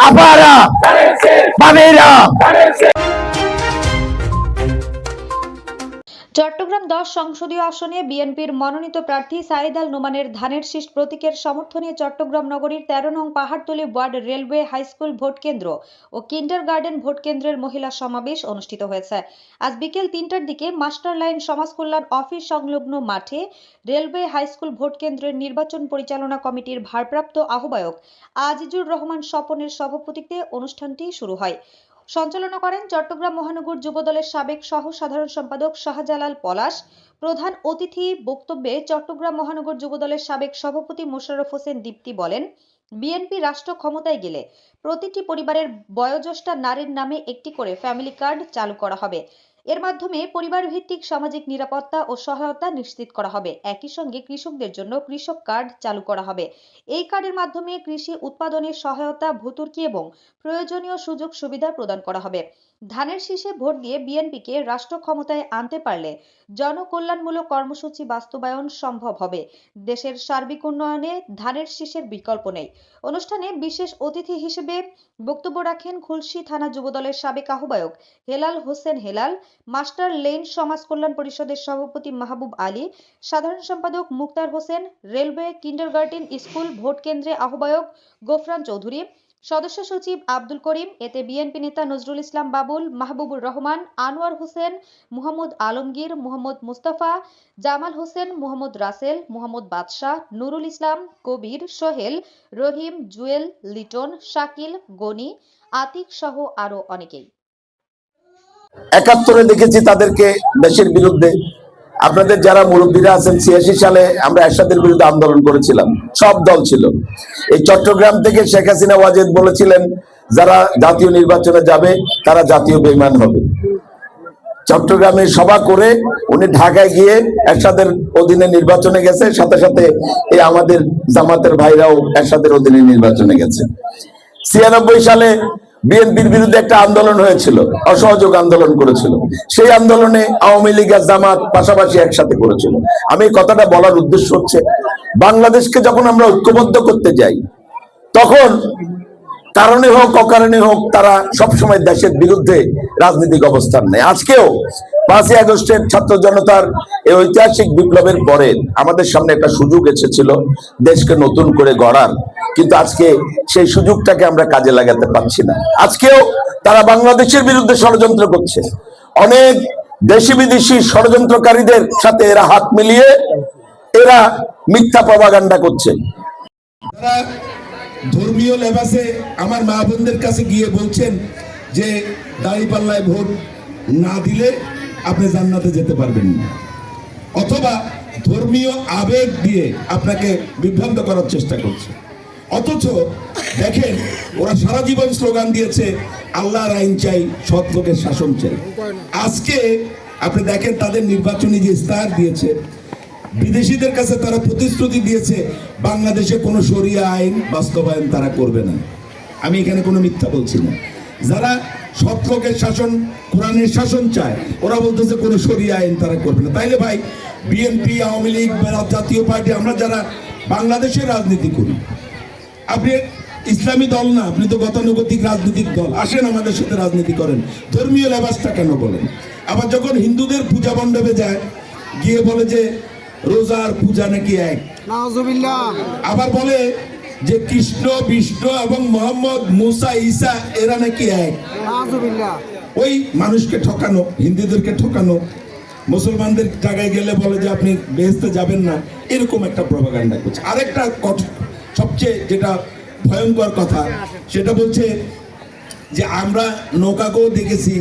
আপারা বামেরা। চট্টগ্রাম 10 সংসদীয় আসনে বিএনপির মনোনীত প্রার্থী সাইদ আল নোমানের ধানের শীষ প্রতীকের সমর্থনে চট্টগ্রাম নগরীর 13 নং পাহাড়তলী ওয়ার্ড রেলওয়ে হাইস্কুল ভোটকেন্দ্র ও কিন্ডারগার্টেন ভোটকেন্দ্রের মহিলা সমাবেশ অনুষ্ঠিত হয়েছে। আজ বিকেল 3টার দিকে মাস্টার লাইন সমাজ কল্যাণ অফিস সংলগ্ন মাঠে রেলওয়ে হাইস্কুল ভোটকেন্দ্রের নির্বাচন পরিচালনা কমিটির ভারপ্রাপ্ত আহ্বায়ক আজিজুর রহমান স্বপনের সভাপতিত্বে অনুষ্ঠানটি শুরু হয়। সঞ্চালনা করেন চট্টগ্রাম মহানগর যুবদলের সাবেক সহ সাধারণ সম্পাদক শাহজালাল পলাশ। প্রধান অতিথি বক্তব্যে চট্টগ্রাম মহানগর যুবদলের সাবেক সভাপতি মোশাররফ হোসেন দীপ্তি বলেন, বিএনপি রাষ্ট্র ক্ষমতায় গেলে প্রতিটি পরিবারের বয়োজ্যেষ্ঠ নারীর নামে একটি করে ফ্যামিলি কার্ড চালু করা হবে। এর মাধ্যমে পরিবার ভিত্তিক সামাজিক নিরাপত্তা ও সহায়তা নিশ্চিত করা হবে। একই সঙ্গে কৃষকদের জন্য কৃষক কার্ড চালু করা হবে। এই কার্ডের মাধ্যমে কৃষি উৎপাদনের সহায়তা, ভর্তুকি এবং প্রয়োজনীয় সুযোগ সুবিধা প্রদান করা হবে। ধানের শীষে ভোট দিয়ে বিএনপিকে রাষ্ট্র ক্ষমতায় আনতে পারলে জনকল্যাণমূলক কর্মসূচি বাস্তবায়ন সম্ভব হবে। দেশের সার্বিক উন্নয়নে ধানের শীষের বিকল্প নেই। অনুষ্ঠানে বিশেষ অতিথি হিসেবে বক্তব্য রাখেন খুলশী থানা যুবদলের সাবেক আহ্বায়ক হেলাল হোসেন হেলাল, মাস্টার লেন সমাজ কল্যাণ পরিষদের সভাপতি মাহবুব আলী, সাধারণ সম্পাদক Muktar Hossain, railway kindergarten school vote কেন্দ্রে আহ্বায়ক গোফরান চৌধুরী, সদস্য সচিব আব্দুল করিম। এতে বিএনপি নেতা নজরুল ইসলাম বাবুল, মাহবুবুর রহমান, আনোয়ার হোসেন, মুহাম্মদ আলমগীর, মোহাম্মদ মুস্তাফা, জামাল হোসেন, মোহাম্মদ রাসেল, মোহাম্মদ বাদশাহ, নুরুল ইসলাম, কবির, সোহেল, রহিম, জুয়েল, লিটন, শাকিল, গনি, আতিক সহ আরো অনেকেই। 71-এ দেখেছি তাদেরকে দেশের বিরুদ্ধে। আপনাদের যারা মুরব্বীরা আছেন, 86 সালে আমরা এরশাদের বিরুদ্ধে আন্দোলন করেছিলাম, সব দল ছিল। এই চট্টগ্রাম থেকে শেখ হাসিনা ওয়াজেদ বলেছিলেন যারা জাতীয় নির্বাচনে যাবে তারা জাতীয় বেঈমান হবে। চট্টগ্রামে সভা করে উনি ঢাকায় গিয়ে এরশাদের অধীনে নির্বাচনে গেছে, সাথে সাথে এই আমাদের জামাতের ভাইরাও এরশাদের অধীনে নির্বাচনে গেছে। 96 সালে বিএনপির বিরুদ্ধে একটা আন্দোলন হয়েছিল, অসহযোগ আন্দোলন করেছিল। সেই আন্দোলনে আওয়ামী লীগ আর জামাত পাশাপাশি একসাথে করেছিল। আমি কথাটা বলার উদ্দেশ্য হচ্ছে, বাংলাদেশকে যখন আমরা ঐক্যবদ্ধ করতে যাই তখন কারণে হোক অকারণে হোক তারা সবসময় দেশের বিরুদ্ধে রাজনৈতিক অবস্থান নেয়। আজকেও 5ই আগস্টের ছাত্র জনতার এই ঐতিহাসিক বিপ্লবের পরে আমাদের সামনে একটা সুযোগ এসেছিল দেশকে নতুন করে গড়ার, কিন্তু আজকে সেই সুযোগটাকে আমরা কাজে লাগাতে পারছি না। আজকেও তারা বাংলাদেশের বিরুদ্ধে ষড়যন্ত্র করছে। অনেক দেশি বিদেশি ষড়যন্ত্রকারীদের সাথে এরা হাত মিলিয়ে এরা মিথ্যা প্রপাগান্ডা করছে। ধর্মীয় লেবাসে আমার মা বোনদের কাছে গিয়ে বলছেন যে দাঁড়িপাল্লায় ভোট না দিলে আপনি জান্নাতে যেতে পারবেন না, অথবা ধর্মীয় আবেগ দিয়ে আপনাকে বিভ্রান্ত করার চেষ্টা করছে। অথচ দেখেন ওরা সারা জীবন স্লোগান দিয়েছে আল্লাহর আইন চাই, সৎ লোকের শাসন চাই। আজকে আপনি দেখেন তাদের নির্বাচনী যে ইস্তাহার দিয়েছে, বিদেশিদের কাছে তারা প্রতিশ্রুতি দিয়েছে বাংলাদেশে কোনো শরিয়া আইন বাস্তবায়ন তারা করবে না। আমি এখানে কোনো মিথ্যা বলছি না। যারা সৎ লোকের শাসন, কোরআনের শাসন চায়, ওরা বলতেছে কোনো শরিয়া আইন তারা করবে না। তাইলে ভাই বিএনপি, আওয়ামী লীগ, জাতীয় পার্টি, আমরা যারা বাংলাদেশের রাজনীতি করি, আপনি ইসলামী দল না, আপনি তো গতানুগতিক রাজনৈতিক দল, আসেন আমাদের সাথে রাজনীতি করেন। ধর্মীয় লেবাসটা কেন বলেন? আবার যখন হিন্দুদের পূজা মণ্ডপে যায় গিয়ে বলে যে রোজার পূজা নাকি এক, আবার বলে যে কৃষ্ণ, বিষ্ণু এবং মোহাম্মদ, মুসা, ঈসা এরা নাকি এক। ওই মানুষকে ঠকানো, হিন্দুদেরকে ঠকানো, মুসলমানদের জায়গায় গেলে বলে যে আপনি বেহেশতে যাবেন না, এরকম একটা প্রপাগান্ডা করছে। আরেকটা সবচেয়ে যেটা ভয়ঙ্কর কথা, সেটা বলছে যে আমরা নৌকাকেও দেখেছি,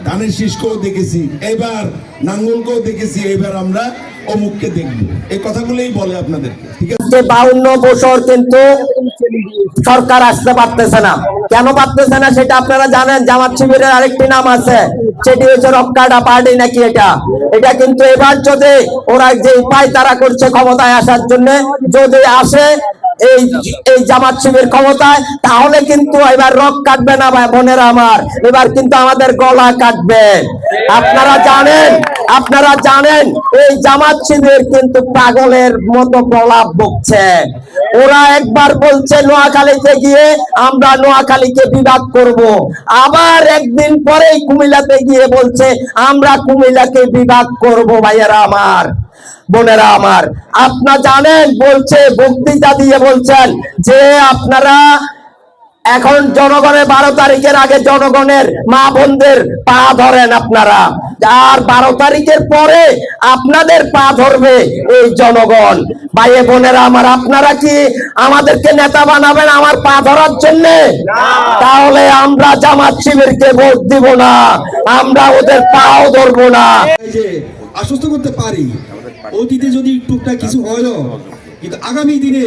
ধানের শীষকেও দেখেছি, এবার নাঙ্গলকেও দেখেছি, এবার আমরা অমুককে দেখবো। এই কথাগুলোই বলে আপনাদেরকে। ঠিক আছে, 52 বছর কিন্তু সরকার আসতে পারতেছে না। কেন পারতেছে না সেটা আপনারা জানেন। জামাত শিবিরের আরেকটি নাম আছে, সেটি হচ্ছে রক্ষাটা পার্টি নাকি। এটা কিন্তু এবার যদি ওরা যে উপায় তারা করছে ক্ষমতায় আসার জন্য, যদি আসে এই এই জামাত শিবির ক্ষমতায়, তাহলে কিন্তু এবার রক কাটবে না ভাই বোনেরা আমার, এবার কিন্তু আমাদের গলা কাটবে। আপনারা জানেন এই জামাত শিবির কিন্তু পাগলের মতো প্রলাপ বকছে। ওরা একবার বলছে নোয়াখালীতে গিয়ে আমরা নোয়াখালীকে বিভাগ করব, আবার একদিন পরেই কুমিল্লাতে গিয়ে বলছে আমরা কুমিল্লাকে বিভাগ করব। ভাইয়েরা আমার, বোনেরা আমার, আপনারা জানেন বলছে, বক্তৃতা দিয়ে বলছেন যে আপনারা এখন জনগণের 12 তারিখের আগে জনগণের মা বোনদের পা ধরেন আপনারা, আর 12 তারিখের পরে আপনাদের পা ধরবে এই জনগণ। ভাই বোনেরা আমার, আপনারা কি আমাদেরকে নেতা বানাবেন আমার পা ধরার জন্য? তাহলে আমরা জামাত শিবিরকে ভোট দিব না, আমরা ওদের পাও ধরবো না। যে আশ্বস্ত করতে পারি অতীতে যদি টুকটাক কিছু হলো, কিন্তু আগামী দিনে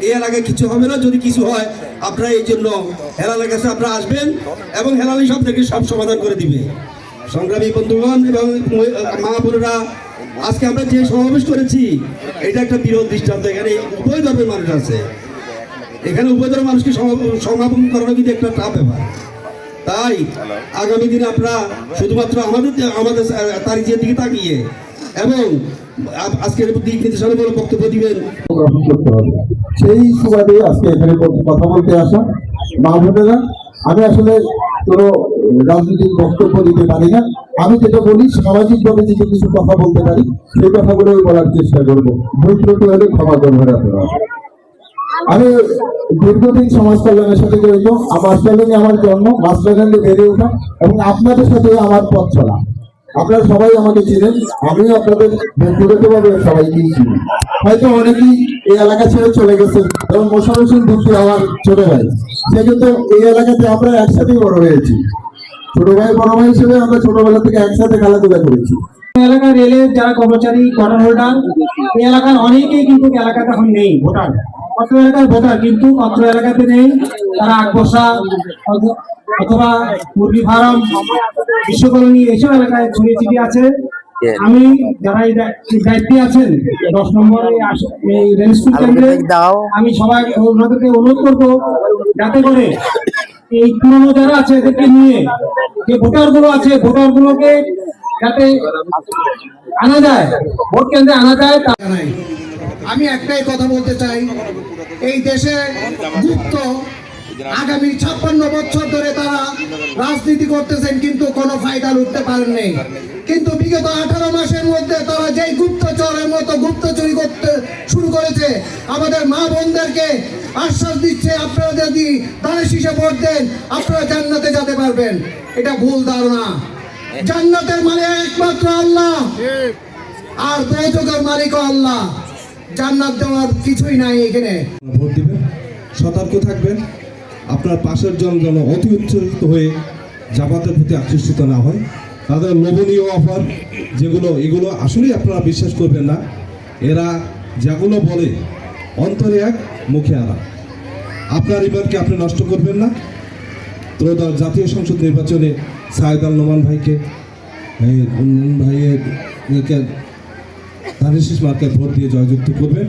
এই এলাকায় কিছু হবে না। যদি কিছু হয় আপনারা এই জন্য হেলালের কাছে আপনারা আসবেন এবং হেলালি সব থেকে সব সমাধান করে দিবে। সংগ্রামী বন্ধুগণ এবং মা বোনেরা, আজকে আমরা যে সমাবেশ করেছি এটা একটা বিরল দৃষ্টান্ত। এখানে উভয় ধর্মের মানুষ আছে, এখানে উভয় ধর্মের মানুষকে সমাপন করানো কিন্তু একটা টাফ ব্যাপার। তাই আগামী দিনে আপনারা শুধুমাত্র আমাদের তারিখের দিকে তাকিয়ে এবং আজকের দিক নির্দেশনামূলক বক্তব্য দিবেন। সেই সুবাদে আজকে এখানে কথা বলতে আসা মা বোনেরা, আমি আসলে কোনো রাজনৈতিক বক্তব্য দিতে পারি না। আমি যেটা বলি সামাজিকভাবে যে কিছু কথা বলতে পারি সেই কথাগুলোই বলার চেষ্টা করবো। ভুল ত্রুটি হলে ক্ষমা করবেন আপনারা। আমি দীর্ঘদিন সমাজ কল্যাণের সাথে জড়িত। আমার চ্যালেঞ্জে আমার জন্ম, মাস্টারগঞ্জে বেড়ে ওঠা এবং আপনাদের সাথে আমার পথ চলা। আপনারা সবাই আমাকে চিনেন, আমিও আপনাদের ব্যক্তিগতভাবে সবাইকেই চিনি। হয়তো অনেকেই এই এলাকা ছেড়ে চলে গেছেন, এবং মোশাররফ হোসেন ভুট্টি আমার ছোট ভাই, সে কিন্তু এই এলাকাতে আমরা একসাথেই বড় হয়েছি। ছোট ভাই বড় ভাই হিসেবে আমরা ছোটবেলা থেকে একসাথে খেলাধুলা করেছি। এলাকার রেলের যারা কর্মচারী, কোয়ার্টার হোল্ডার, এই এলাকার অনেকেই কিন্তু এলাকাতে এখন নেই ভোটার। অত্র এলাকার ভোটার কিন্তু অত্র এলাকাতে নেই। তারা আকবসা অথবা মুরগি ফার্ম, বিশ্বকলোনি এইসব এলাকায় ছড়িয়ে ছিটিয়ে আছে। আমি যারা এই দায়িত্বে আছেন 10 নম্বর এই রেল স্কুল কেন্দ্রে, আমি সবাই ওনাদেরকে অনুরোধ করবো যাতে করে এই পুরনো যারা আছে এদেরকে নিয়ে যে ভোটার গুলো আছে, ভোটার গুলোকে যাতে আনা যায়, ভোট কেন্দ্রে আনা যায়। আমি একটাই কথা বলতে চাই, এই দেশে গুপ্ত আগামী 56 বছর ধরে তারা রাজনীতি করতেছেন, কিন্তু কোনো ফায়দা লুটতে পারেননি। কিন্তু বিগত 18 মাসের মধ্যে তারা যেই গুপ্তচরের মতো গুপ্তচুরি করতে শুরু করেছে, আমাদের মা বোনদেরকে আশ্বাস দিচ্ছে আপনারা যদি দানের শীষে ভোট দেন আপনারা জান্নাতে যেতে পারবেন। এটা ভুল ধারণা। জান্নাতের মানে একমাত্র আল্লাহ, আর দোজখের মালিকও আল্লাহ। জান্নাত দেওয়ার কিছুই নাই এখানে। ভোট দিবেন, সতর্ক থাকবেন, আপনার পাশের জন যেন অতি উচ্ছ্বসিত হয়ে জামাতের প্রতি আকর্ষিত না হয়। তাদের লোভনীয় অফার এগুলো আসলেই আপনারা বিশ্বাস করবেন না। এরা যেগুলো বলে অন্তরে এক, মুখে আরা। আপনার ইমানকে আপনি নষ্ট করবেন না। ত্রয়োদশ জাতীয় সংসদ নির্বাচনে সাইদাল নোমান ভাইকে ধানের শীষ মার্কায় ভোট দিয়ে জয়যুক্ত করবেন।